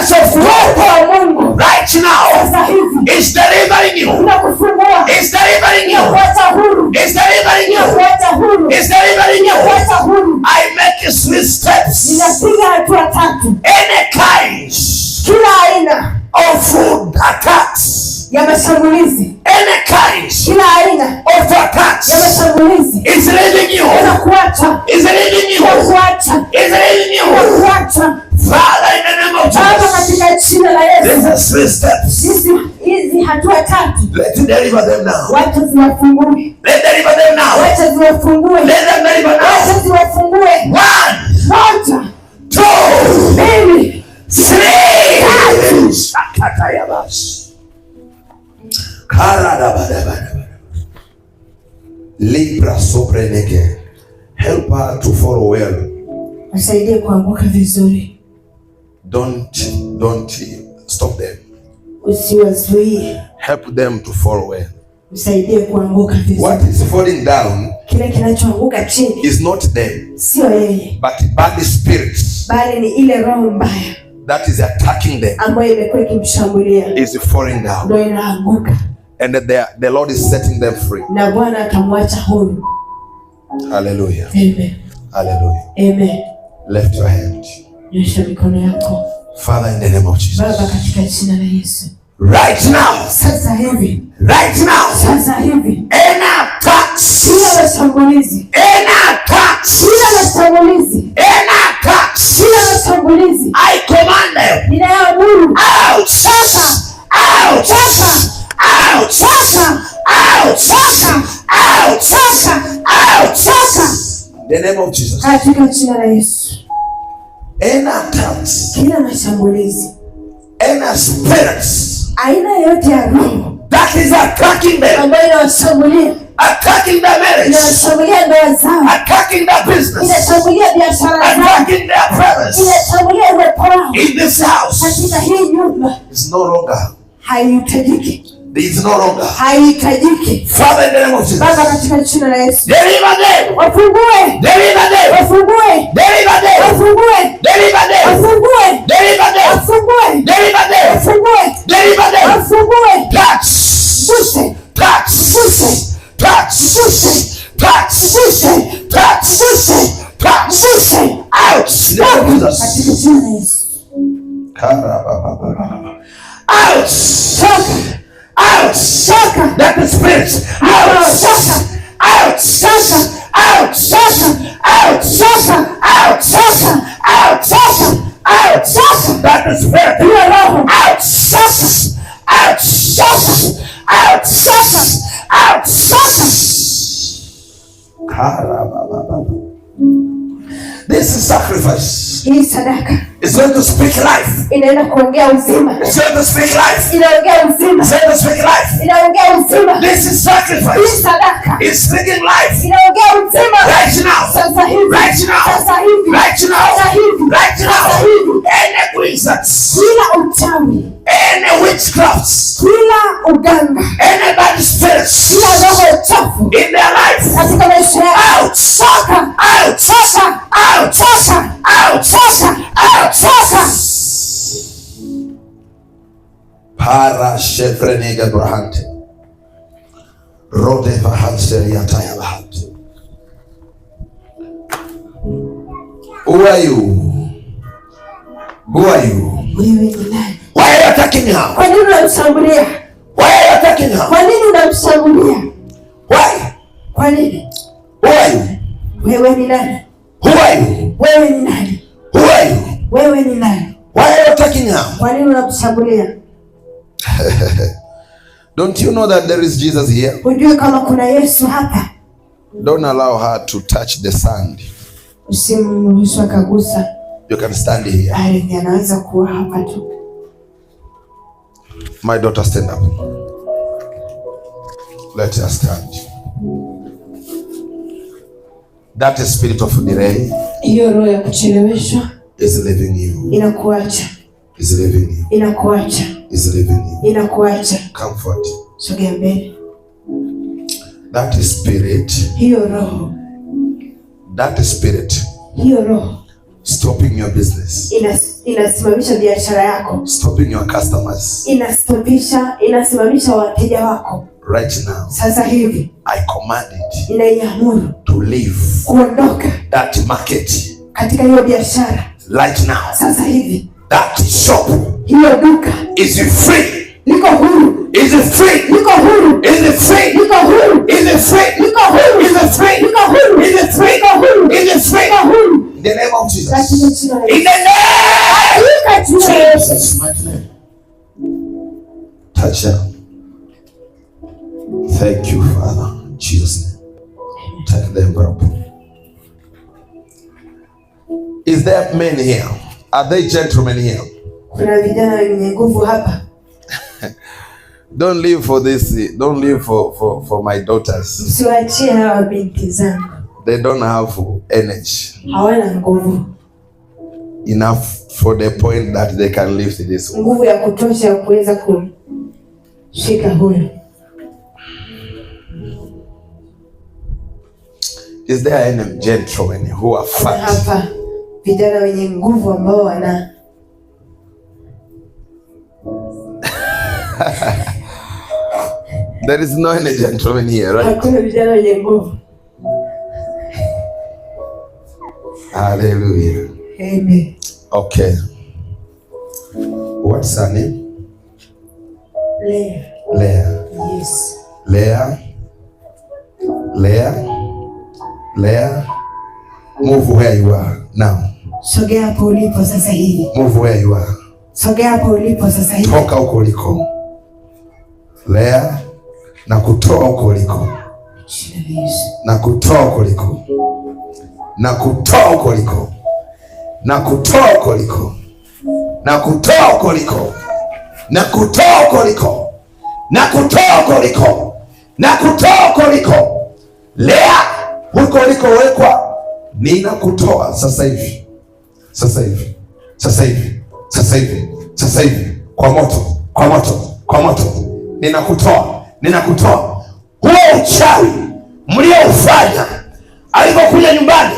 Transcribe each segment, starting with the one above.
presence of God right now is delivering you. Is delivering you. Is delivering you. Is delivering you. I make sweet steps. Any kinds of food attacks, any kinds of attacks is leading you. Is leading you. Is leading you. Father, in the name of Jesus, this is sweet steps. Let it deliver them now. Let deliver them now. Let them deliver now. 1, 2, 3. Libra sopreneke. Help her to follow well. Don't stop them. Help them to follow well. What is falling down is not them, but bad spirits that is attacking them is falling down, and the Lord is setting them free. Hallelujah. Amen. Hallelujah. Amen. Lift your hand. Father, in the name of Jesus. Right now. Right now. Any attacks. Any attacks. Any attacks. I command them. Out. Out. Out. Out. Out. The name of Jesus. Any attacks. Any spirits that is attacking them, attacking their marriage, attacking their business, attacking their presence in this house, is no longer. It's no longer. Father, in the name of Jesus, deliver them. Deliver them. Deliver them. Deliver them. Deliver them. Deliver them. Deliver them. Touch. Touch. Touch. Touch. Touch. Touch. Out. Jesus. Out. Out! That is spirit! Out! Out! Out! Out! Out! That is spirit! Out! This is sacrifice. It's going to speak life. It's going to speak life. It's going to speak life. This is sacrifice. It's speaking life. Right now. Right now. Right now. Right now. Any wizards. Any witchcrafts. Any bad spirits in their life. Out. Out. Out. Out. Para shefrenega brahante. Rode vahanseria tayabahante. Who are you? Who are you? Why are you attacking her? Why are you attacking her? Why? Who are you? Who are you? Who are you? Why are you attacking her? Don't you know that there is Jesus here? Don't allow her to touch the sand. You can stand here. My daughter, stand up. Let her stand. That spirit of delay is leaving you. Is leaving you. Is leaving you. Comfort. That spirit. That spirit stopping your business inasimamisha biashara yako. Stopping your customers. Inasimamisha wateja wako. Right now. Sasa hivi. I command it. Ninaiamuru. To leave. Kuondoka. That market. Katika hiyo biashara. Right now. Sasa hivi. That shop. Hiyo duka. Is free. Liko huru. Is it free? Liko huru. Is it free? Liko huru. Is it free? Liko huru. Is it free? Liko huru. Is it free? Liko huru. Is it free? Liko huru. In the name of Jesus. In the name of Jesus. Touch her. Thank you, Father. In Jesus' name. Take the envelope. Is there men here? Are they gentlemen here? Kuna vijana wenye nguvu hapa. Don't live for this. Don't live for my daughters. Msiwaachie hawa binti zangu. They don't have energy. Hawana nguvu. Enough for the point that they can lift this one. Nguvu ya kutosha ya kuweza kushika huyo. Is there any gentlemen who are fat? Hapa vijana wenye nguvu ambao wana There is no any gentleman here, right? Hakuna vijana wenye nguvu. Hallelujah. Amen. Okay. What's her name? Leah. Leah. Yes. Leah. Leah. Leah. Move where you are now. Sogea hapo ulipo sasa hivi. Move where you are. Sogea hapo ulipo sasa hivi. Toka huko uliko. Leah, na kutoa huko uliko. Na kutoa huko uliko. Na kutoa huko uliko. Na kutoa huko uliko. Na kutoa huko uliko. Na kutoa huko uliko. Na kutoa huko uliko. Na kutoa huko uliko. Leah, huko ulikowekwa ninakutoa sasa hivi. Sasa hivi. Sasa hivi. Sasa hivi. Sasa hivi. Kwa moto. Kwa moto. Kwa moto. Ninakutoa. Ninakutoa. Huo uchawi mlioufanya alipokuja nyumbani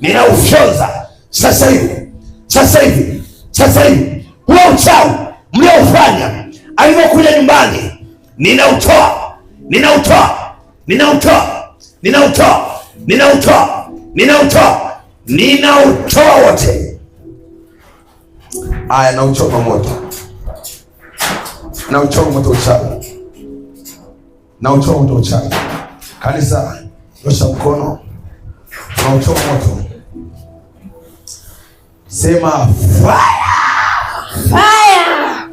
ninaufyonza sasa hivi. Sasa hivi. Sasa hivi. Huo uchawi mlioufanya alipokuja nyumbani ninautoa. Ninautoa. Ninautoa. Ninautoa. Ninautoa. Ninautoa. Ninautoa wote. Aya, na uchoma moto. Na uchoma moto uchawi. Na uchoma moto uchawi. Kanisa, nyosha mkono. Na uchoma moto. Sema fire. Fire.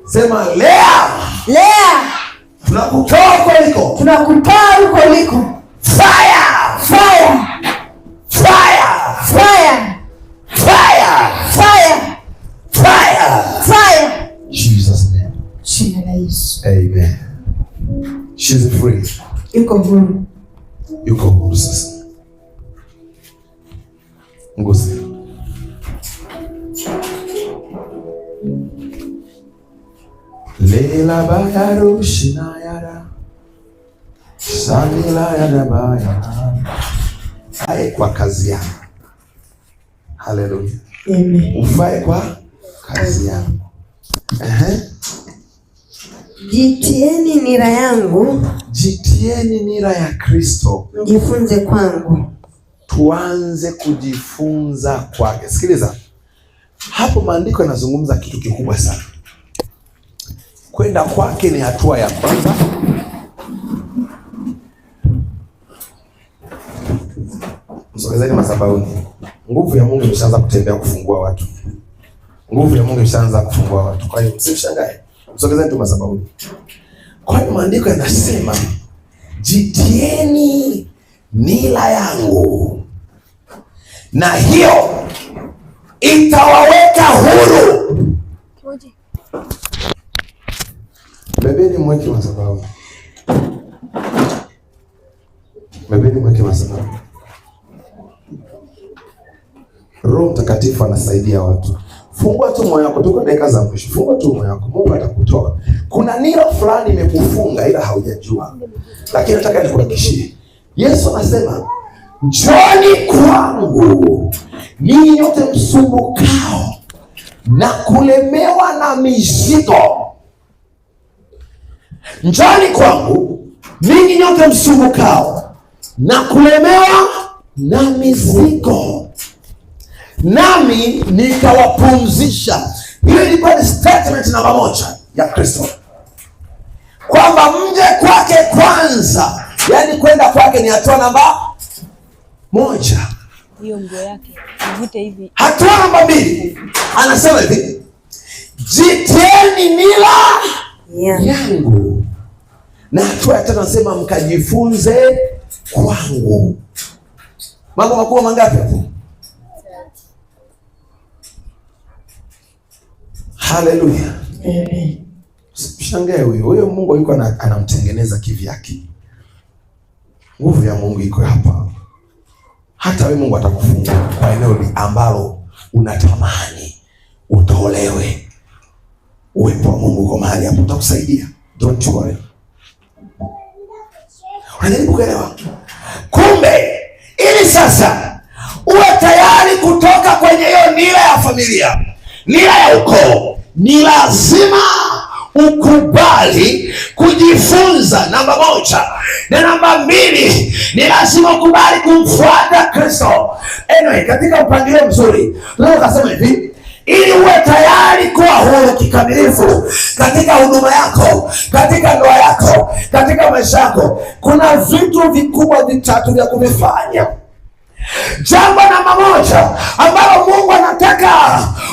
Sema Leah. Leah. Tunakutoa huko uliko. Tunakutoa huko uliko. Fire. Fire. Fire. Fire. Fire. Fire. Fire. Fire. Jesus name. Jina la Yesu. Amen. She's free. Yuko huru. Yuko huru sasa. Ngozi. Lela bayaro shinayara. Sanila ya bayara. Ufae kwa kazi yako. Hallelujah. Amen. Ufae kwa kazi yako. Jitieni nira yangu. Jitieni nira ya Kristo. Mjifunze kwangu. Tuanze kujifunza kwake. Sikiliza. Hapo maandiko yanazungumza kitu kikubwa sana. Kwenda kwake ni hatua ya kwanza. Msogezeni madhabahuni. Nguvu ya Mungu imeshaanza kutembea kufungua watu. Nguvu ya Mungu imeshaanza kufungua watu. Kwa hiyo msishangae. Msogezeni tu madhabahuni. Kwa hiyo maandiko yanasema jitieni nira yangu, na hiyo itawaweka huru. Bebeni mweke madhabahuni. Bebeni mweke madhabahuni. Roho Mtakatifu anasaidia watu. Fungua tu moyo wako, tuko dakika za mwisho. Fungua tu moyo wako, Mungu atakutoa. Kuna nira fulani imekufunga ila haujajua. Lakini nataka nikuhakikishie. Yesu anasema, "Njooni kwangu ninyi nyote msumbukao na kulemewa na mizigo. Njoni kwangu ninyi nyote msumbukao na kulemewa na mizigo, nami nikawapumzisha. Hiyo ilikuwa ni statement namba 1 ya Kristo, kwamba mje kwake kwanza. Yaani kwenda kwake ni hatua namba 1. Hiyo nguo yake ivute hivi. Hatua namba 2 anasema hivi, jitieni nila yangu. Na hatua ya 3 anasema mkajifunze kwangu. Mambo makubwa mangapi hapo? Haleluya. Shangae huyo Mungu yuko anamtengeneza kivyake. Nguvu ya Mungu iko hapa. Hata wewe Mungu atakufungua kwa eneo ambalo unatamani utolewe. Uwepo wa Mungu kwa mahali hapo utakusaidia. Don't worry. Unajaribu kuelewa? Kumbe ili sasa uwe tayari kutoka kwenye hiyo nira ya familia, nira ya ukoo, ni lazima ukubali kujifunza, namba 1. Na namba 2, ni lazima ukubali kumfuata Kristo. Anyway, katika mpangilio mzuri tunaweza kusema hivi, ili uwe tayari kuwa huru kikamilifu katika huduma yako, katika ndoa yako, katika maisha yako, kuna vitu vikubwa 3 vya kuvifanya. Jambo namba 1 ambalo Mungu anataka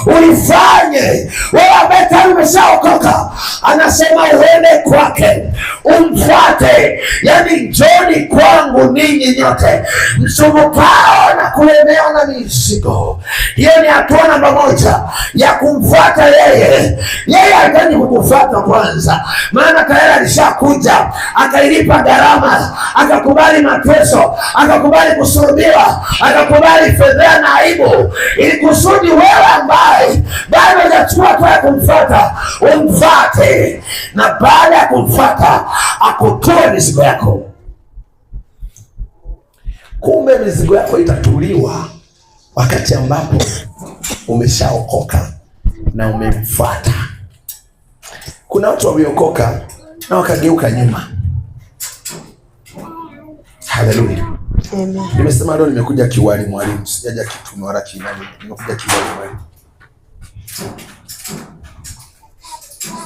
ulifanye, wewe ambaye tayari umeshaokoka, anasema uende kwake, umfuate. Yaani njoni kwangu ninyi nyote msumbukao na kulemewa na mizigo. Hiyo ni hatua namba 1 ya kumfuata yeye. Yeye hataki kukufuata kwanza, maana tayari alishakuja, akailipa gharama, akakubali mateso, akakubali kusulubiwa, akakubali fedha na aibu, ili kusudi wewe ambaye bado hujachukua hatua ya kumfuata umfuate, na baada ya kumfuata akutoe mizigo yako. Kumbe mizigo yako itatuliwa wakati ambapo umeshaokoka na umemfuata. Kuna watu waliokoka na wakageuka nyuma. Haleluya. Amen. Nimesema leo nimekuja kiwali mwalimu, sijaja kitu wala kinani, nimekuja kiwali mwalimu.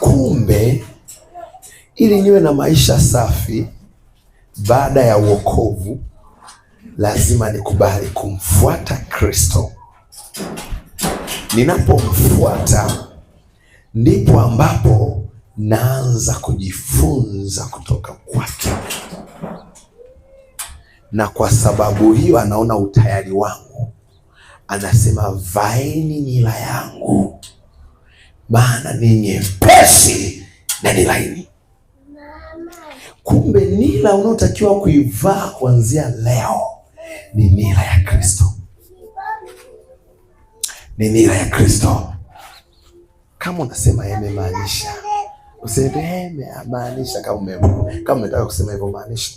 Kumbe ili niwe na maisha safi baada ya wokovu, lazima nikubali kumfuata Kristo. Ninapomfuata ndipo ambapo naanza kujifunza kutoka kwake. Na kwa sababu hiyo anaona utayari wangu, anasema vaeni nira yangu, maana ni nyepesi na ni laini. Kumbe nira unaotakiwa kuivaa kuanzia leo ni nira ya Kristo, ni nira ya Kristo. Kama unasema yamemaanisha, useme yamemaanisha. Kama umetaka kusema hivyo maanisha.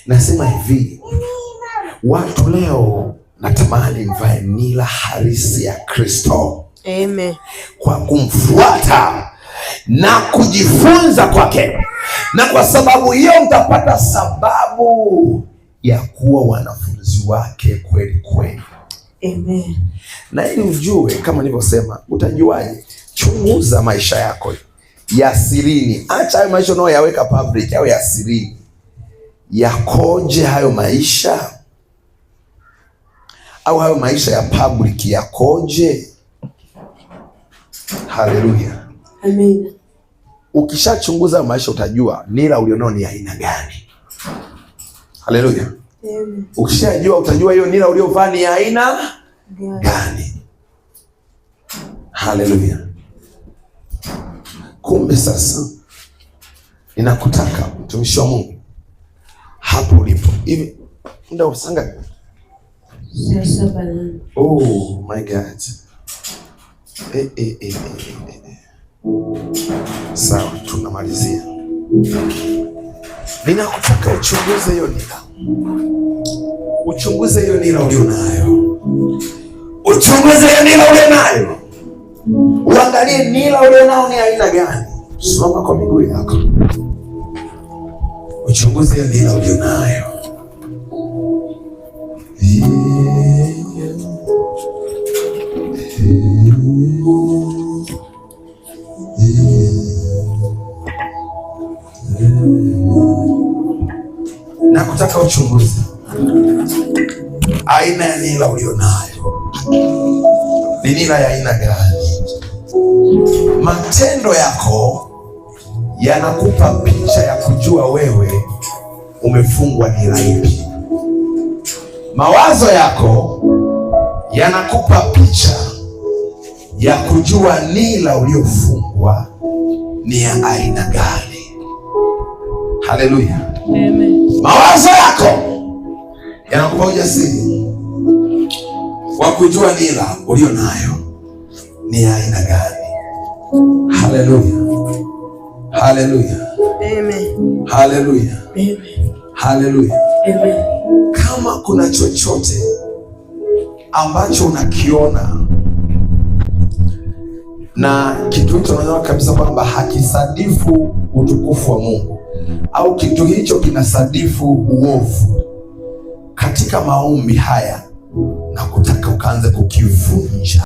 Nasema hivi, watu leo natamani mvae nira halisi ya Kristo. Amen. Kwa kumfuata na kujifunza kwake. Na kwa sababu hiyo mtapata sababu ya kuwa wanafunzi wake kweli kweli. Amen. Na ili ujue, kama nilivyosema, utajuaje? Chunguza maisha yako ya sirini. Acha hayo maisha unayoyaweka public au ya sirini. Yakoje hayo maisha? Au hayo maisha ya public yakoje? Haleluya. Amen. Ukishachunguza maisha utajua nira ulionao ni aina gani. Haleluya. Amen. Ukishajua utajua hiyo nira uliovaa ni aina gani. Haleluya. Kumbe sasa ninakutaka mtumishi wa Mungu hapo ulipo. Hivi muda usanga? Oh my God. Sawa, tunamalizia. Ninakutaka uchunguze hiyo nira. Uchunguze hiyo nira ulionayo. Uchunguze nila ulio nayo. Uangalie nila ulio nao ni aina gani. Simama kwa miguu yako. Uchunguze nila ulio nayo. Na kutaka uchunguze aina ya nila ulio nayo. Ni nila ya aina gani? Matendo yako yanakupa picha ya kujua wewe umefungwa nila ipi. Mawazo yako yanakupa picha ya kujua nila uliofungwa ni ya aina gani. Haleluya. Amen. Mawazo yako yanakupa ujasiri wa kujua nila ulio nayo ni ya aina gani. Haleluya. Haleluya. Amen. Haleluya. Amen. Haleluya. Amen. Kama kuna chochote ambacho unakiona na kitu hicho unaona kabisa kwamba hakisadifu utukufu wa Mungu, au kitu hicho kinasadifu uovu, katika maombi haya na kutaka ukaanze kukivunja.